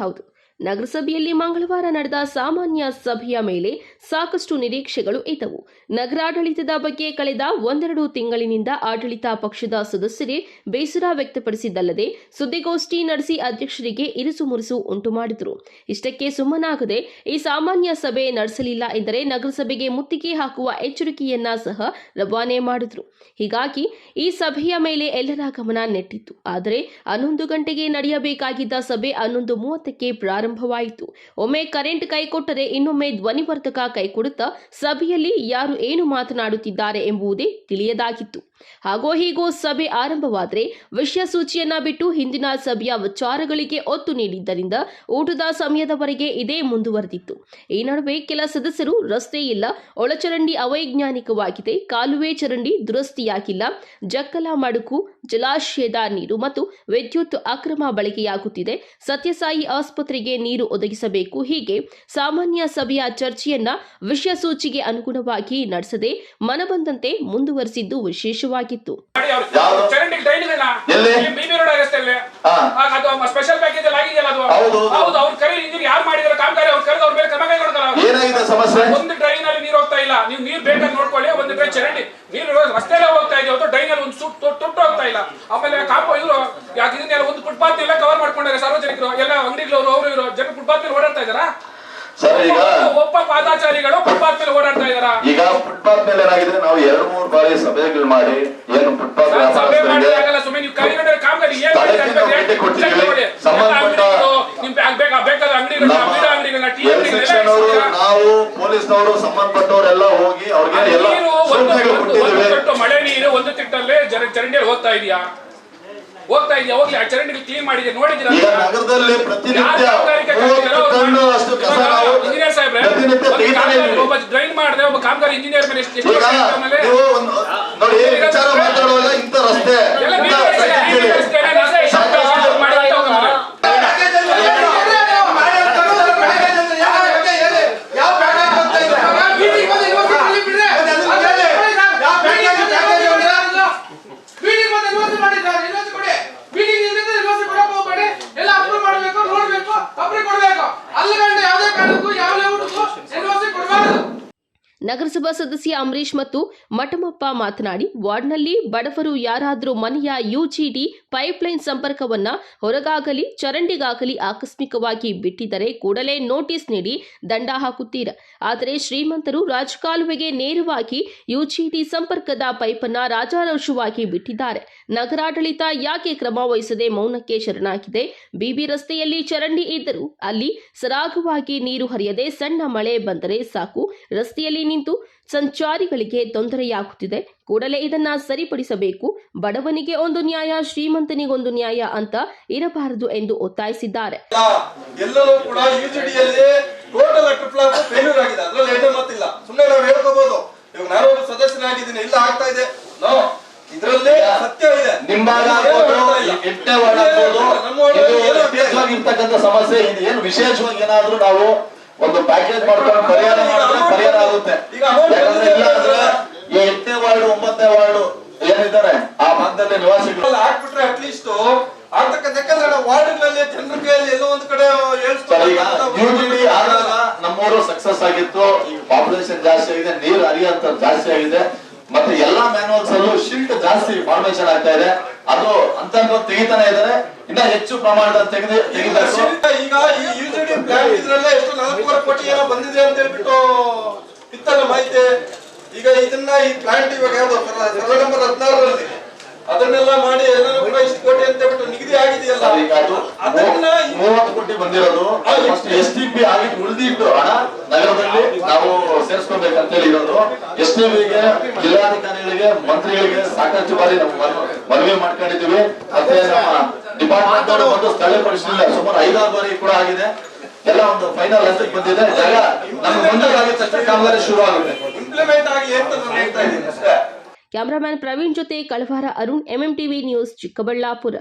ಹೌದು, ನಗರಸಭೆಯಲ್ಲಿ ಮಂಗಳವಾರ ನಡೆದ ಸಾಮಾನ್ಯ ಸಭೆಯ ಮೇಲೆ ಸಾಕಷ್ಟು ನಿರೀಕ್ಷೆಗಳು ಇದ್ದವು. ನಗರಾಡಳಿತದ ಬಗ್ಗೆ ಕಳೆದ ಒಂದೆರಡು ತಿಂಗಳಿನಿಂದ ಆಡಳಿತ ಪಕ್ಷದ ಸದಸ್ಯರೇ ಬೇಸರ ವ್ಯಕ್ತಪಡಿಸಿದ್ದಲ್ಲದೆ ಸುದ್ದಿಗೋಷ್ಠಿ ನಡೆಸಿ ಅಧ್ಯಕ್ಷರಿಗೆ ಇರಿಸುಮುರುಸು ಉಂಟು ಮಾಡಿದರು. ಇಷ್ಟಕ್ಕೆ ಸುಮ್ಮನಾಗದೆ ಈ ಸಾಮಾನ್ಯ ಸಭೆ ನಡೆಸಲಿಲ್ಲ ಎಂದರೆ ನಗರಸಭೆಗೆ ಮುತ್ತಿಗೆ ಹಾಕುವ ಎಚ್ಚರಿಕೆಯನ್ನ ಸಹ ರವಾನೆ ಮಾಡಿದ್ರು. ಹೀಗಾಗಿ ಈ ಸಭೆಯ ಮೇಲೆ ಎಲ್ಲರ ಗಮನ ನೆಟ್ಟಿತ್ತು. ಆದರೆ 11 ಗಂಟೆಗೆ ನಡೆಯಬೇಕಾಗಿದ್ದ ಸಭೆ 11:30ಕ್ಕೆ ಪ್ರಾರಂಭವಾಯಿತು. ಒಮ್ಮೆ ಕರೆಂಟ್ ಕೈಕೊಟ್ಟರೆ ಇನ್ನೊಮ್ಮೆ ಧ್ವನಿವರ್ಧಕ ಕೈಕೊಡುತ್ತಾ ಸಭೆಯಲ್ಲಿ ಯಾರು ಏನು ಮಾತನಾಡುತ್ತಿದ್ದಾರೆ ಎಂಬುದೇ ತಿಳಿಯದಾಗಿತ್ತು. ಹಾಗೋ ಹೀಗೋ ಸಭೆ ಆರಂಭವಾದರೆ ವಿಷಯ ಸೂಚಿಯನ್ನ ಬಿಟ್ಟು ಹಿಂದಿನ ಸಭೆಯ ವಿಚಾರಗಳಿಗೆ ಒತ್ತು ನೀಡಿದ್ದರಿಂದ ಊಟದ ಸಮಯದವರೆಗೆ ಇದೇ ಮುಂದುವರೆದಿತ್ತು. ಈ ನಡುವೆ ಕೆಲ ಸದಸ್ಯರು ರಸ್ತೆ ಇಲ್ಲ, ಒಳಚರಂಡಿ ಅವೈಜ್ಞಾನಿಕವಾಗಿದೆ, ಕಾಲುವೆ ಚರಂಡಿ ದುರಸ್ತಿಯಾಗಿಲ್ಲ, ಜಕ್ಕಲ ಮಡುಕು ಜಲಾಶಯದ ನೀರು ಮತ್ತು ವಿದ್ಯುತ್ ಅಕ್ರಮ ಬಳಕೆಯಾಗುತ್ತಿದೆ, ಸತ್ಯಸಾಯಿ ಆಸ್ಪತ್ರೆಗೆ ನೀರು ಒದಗಿಸಬೇಕು, ಹೀಗೆ ಸಾಮಾನ್ಯ ಸಭೆಯ ಚರ್ಚೆಯನ್ನ ವಿಷಯ ಸೂಚಿಗೆ ಅನುಗುಣವಾಗಿ ನಡೆಸದೆ ಮನಬಂದಂತೆ ಮುಂದುವರೆಸಿದ್ದು ವಿಶೇಷವಾಗಿತ್ತು. ಒಂದು ಡ್ರೈನ್ ಅಲ್ಲಿ ನೀರು ಹೋಗ್ತಾ ಇಲ್ಲ, ನೀವು ನೀರು ಬೇಕಾದ್ರೆ ನೋಡ್ಕೊಳ್ಳಿ. ಒಂದು ಡ್ರೈನ್ ಚರಂಡಿ ನೀರು ರಸ್ತೆಲ್ಲ ಹೋಗ್ತಾ ಇದೆ, ಡ್ರೈನ್ ಅಲ್ಲಿ ಒಂದು ತೊಟ್ಟು ಹೋಗ್ತಾ ಇಲ್ಲ. ಆಮೇಲೆ ಕಾಂಪೌ ಇವರು ಇದನ್ನೆಲ್ಲ ಒಂದು ಫುಟ್ಪಾತ್ ಎಲ್ಲ ಕವರ್ ಮಾಡ್ಕೊಂಡಿದ್ದಾರೆ. ಸಾರ್ವಜನಿಕರು ಎಲ್ಲ ಅಂಗಡಿಗಳು ಅವರು ಇವರು ಜನ ಫುಟ್ಪಾತ್ ಮೇಲೆ ಓಡಾಡ್ತಾ ಇದಾರಾ? ಒಬ್ಬ ಪಾದಾಚಾರಿಗಳು ಫುಟ್ಪಾತ್ ಮೇಲೆ ಓಡಾಡ್ತಾ ಇದಾರಾ? ಈಗ ಫುಟ್ಪಾತ್ ಮೇಲೆ ಏನಾಗಿದೆ, ನಾವು 2-3 ಬಾರಿ ಸಭೆಗಳು ಮಾಡಿ ಏನು ಫುಟ್ಪಾತ್ ಸಭೆ ಮಾಡಿ ಆಗಲ್ಲ. ಸುಮ್ಮನೆ ನೀವು ಕೈಗೊಂಡ್ರೆ ಕಾಮಗಾರಿ ಏನು ಬೇಕಾದ ಅಂಗಡಿಗಳನ್ನ ನಾವು ಪೊಲೀಸ್ನವರು ಸಂಬಂಧಪಟ್ಟವರೆಲ್ಲ ಹೋಗಿ ಅವ್ರಿಗೆ ಮಳೆ ನೀರು ಒಂದು ತಿಟ್ಟಲ್ಲೇ ಚರಂಡಿಯಲ್ಲಿ ಹೋಗ್ತಾ ಇದೆಯಾ? ಹೋಗ್ಲಿ. ಆ ಚರಂಡಿ ಕ್ಲೀನ್ ಮಾಡಿದೆ ನೋಡಿದ್ರೆ ನಗರದಲ್ಲಿ ಪ್ರತಿನಿತ್ಯ ಇಂಜಿನಿಯರ್ ಸಾಹೇಬ್ರೆ ಒಬ್ಬ ಡ್ರೈನ್ ಮಾಡಿದೆ, ಒಬ್ಬ ಕಾಮಗಾರಿ ಇಂಜಿನಿಯರ್ ಮೇಲೆ ನೋಡಿ ವಿಚಾರ ಮಾತಾಡುವಾಗ ಇಂಥ ರಸ್ತೆ ನಗರಸಭಾ ಸದಸ್ಯ ಅಂಬರೀಶ್ ಮತ್ತು ಮಠಮಪ್ಪ ಮಾತನಾಡಿ, ವಾರ್ಡ್ನಲ್ಲಿ ಬಡವರು ಯಾರಾದರೂ ಮನೆಯ ಯುಜಿಡಿ ಪೈಪ್ಲೈನ್ ಸಂಪರ್ಕವನ್ನ ಹೊರಗಾಗಲಿ ಚರಂಡಿಗಾಗಲಿ ಆಕಸ್ಮಿಕವಾಗಿ ಬಿಟ್ಟಿದ್ದರೆ ಕೂಡಲೇ ನೋಟಿಸ್ ನೀಡಿ ದಂಡ ಹಾಕುತ್ತೀರ. ಆದರೆ ಶ್ರೀಮಂತರು ರಾಜಕಾಲುವೆಗೆ ನೇರವಾಗಿ ಯುಜಿಡಿ ಸಂಪರ್ಕದ ಪೈಪನ್ನ ರಾಜಾರೋಷವಾಗಿ ಬಿಟ್ಟಿದ್ದಾರೆ. ನಗರಾಡಳಿತ ಯಾಕೆ ಕ್ರಮ ವಹಿಸದೆ ಮೌನಕ್ಕೆ ಶರಣಾಗಿದೆ? ಬಿಬಿ ರಸ್ತೆಯಲ್ಲಿ ಚರಂಡಿ ಇದ್ದರೂ ಅಲ್ಲಿ ಸರಾಗವಾಗಿ ನೀರು ಹರಿಯದೆ ಸಣ್ಣ ಮಳೆ ಬಂದರೆ ಸಾಕು ರಸ್ತೆಯಲ್ಲಿ ನಿಂತು ಸಂಚಾರಿಗಳಿಗೆ ತೊಂದರೆಯಾಗುತ್ತಿದೆ. ಕೂಡಲೇ ಇದನ್ನ ಸರಿಪಡಿಸಬೇಕು. ಬಡವನಿಗೆ ಒಂದು ನ್ಯಾಯ, ಶ್ರೀಮಂತನಿಗೊಂದು ನ್ಯಾಯ ಅಂತ ಇರಬಾರದು ಎಂದು ಒತ್ತಾಯಿಸಿದ್ದಾರೆ. ಎಲ್ಲರೂ ಕೂಡ ಯುಜಿಡಿಯಲ್ಲಿ ಟೋಟಲ್ ಟ್ರಿಪ್ಲ್ ಫೇಲ್ಯೂರ್ ಆಗಿದೆ, ಅದರಲ್ಲಿ ಎರಡೇ ಮಾತಿಲ್ಲ. ಸುಮ್ಮನೆ ನಾವು ಹೇಳ್ಕೋಬಹುದು, ಇವಾಗ ನಾನು ಒಬ್ಬ ಸದಸ್ಯನಾಗಿದ್ದೀನಿ, ಇಲ್ಲ ಆಗ್ತಾ ಇದೆ, ಇದರಲ್ಲಿ ಸತ್ಯ ಇದೆ. ಇರ್ತಕ್ಕಂಥ ಸಮಸ್ಯೆ ಇದು ಏನು ವಿಶೇಷವಾಗಿ ಏನಾದ್ರೂ ನಾವು ಒಂದು ಪ್ಯಾಕೇಜ್ ಮಾಡ್ಕೊಂಡು ಪರಿಹಾರ ಆಗುತ್ತೆ. ಯಾಕಂದ್ರೆ ಇಲ್ಲ ಅಂದ್ರೆ ಈ 8ನೇ ವಾರ್ಡ್ 9ನೇ ವಾರ್ಡ್ ಏನಿದ್ದಾರೆ ಆ ಭಾಗದಲ್ಲಿ ನಿವಾಸಿಗಳು ಹಾಕ್ಬಿಟ್ರೆ ಅಟ್ಲೀಸ್ಟ್ ಆಗ್ತಕ್ಕಂಥ, ಯಾಕಂದ್ರೆ ವಾರ್ಡ್ಗಳಲ್ಲಿ ಜನರ ಕೈಯಲ್ಲಿ ಎಲ್ಲೋ ಒಂದ್ ಕಡೆ ಯುಜಿಡಿ ಆದಾಗ ನಮ್ಮೂರು ಸಕ್ಸಸ್ ಆಗಿತ್ತು. ಈಗ ಪಾಪ್ಯುಲೇಷನ್ ಜಾಸ್ತಿ ಆಗಿದೆ, ನೀರು ಹರಿಯಂತ ಜಾಸ್ತಿ ಆಗಿದೆ, ಮತ್ತೆ ಎಲ್ಲಾ ಮ್ಯಾನುವಲ್ಸ್ ಅಲ್ಲೂ ಶಿಲ್ಟ್ ಜಾಸ್ತಿ ಫಾರ್ಮೇಶನ್ ಆಗ್ತಾ ಇದೆ. ಅದು ಅಂತ ತೆಗಿತಾನೆ ಇದ್ದಾರೆ, ಇನ್ನ ಹೆಚ್ಚು ಪ್ರಮಾಣದ ತೆಗೆದಬೇಕು. ಈಗ ಈ ಯುಜಿಡಿ ಪ್ಲಾನ್ ಇದ್ರಲ್ಲೇ ಎಷ್ಟು 4 ಕೋಟಿ ಏನೋ ಬಂದಿದೆ ಅಂತ ಹೇಳ್ಬಿಟ್ಟು ಇತ್ತಲ್ಲ ಮಾಹಿತಿ. ಈಗ ಇದನ್ನ ಈ ಪ್ಲಾಂಟ್ ಇವಾಗ ಯಾವ್ದು ಸರ್ವೆ ನಂಬರ್ 16ರಲ್ಲಿ ಅದನ್ನೆಲ್ಲ ಮಾಡಿ ಎಲ್ಲರೂ ಕೂಡ ಇಷ್ಟು ಕೋಟಿ ಅಂತ ಹೇಳ್ಬಿಟ್ಟು ನಿಗದಿ ಆಗಿದೆಯಲ್ಲ, ಅದನ್ನ 30 ಕೋಟಿ ಬಂದಿರೋದು STP ಆಗಿ ಉಳಿದಿದ್ದು ಹಣ ನಗರದಲ್ಲಿ ನಾವು ಸೇರಿಸ್ಕೊಬೇಕಂತ ಹೇಳಿ ಇರೋದು. STPಗೆ ಜಿಲ್ಲಾಧಿಕಾರಿಗಳಿಗೆ ಮಂತ್ರಿಗಳಿಗೆ ಸಾಕಷ್ಟು ಬಾರಿ ನಾವು ಮನವಿ ಮಾಡ್ಕೊಂಡಿದ್ದೀವಿ. ಮತ್ತೆ ನಮ್ಮ ಡಿಪಾರ್ಟ್ಮೆಂಟ್ ಅವರು ಒಂದು ಸ್ಥಳೀಯ ಪರಿಶೀಲನೆ ಸುಮಾರು 5-6 ಬಾರಿ ಕೂಡ ಆಗಿದೆ. ಎಲ್ಲ ಒಂದು ಫೈನಲ್ ಹಂತಕ್ಕೆ ಬಂದಿದೆ. ಜಾಗ ನಮ್ಗೆ ಮುಂದಾಗಿ ತಕ್ಷಣ ಕಾಮಗಾರಿ ಶುರು ಆಗುತ್ತೆ, ಇಂಪ್ಲಿಮೆಂಟ್ ಆಗಿ ಅಂತ ನಾನು ಹೇಳ್ತಾ ಇದ್ದೀನಿ ಅಷ್ಟೇ. ಕ್ಯಾಮರಾಮನ್ ಪ್ರವೀಣ್ ಜೊತೆ ಕಳವಾರ ಅರುಣ್, MMTV ನ್ಯೂಸ್, ಚಿಕ್ಕಬಳ್ಳಾಪುರ.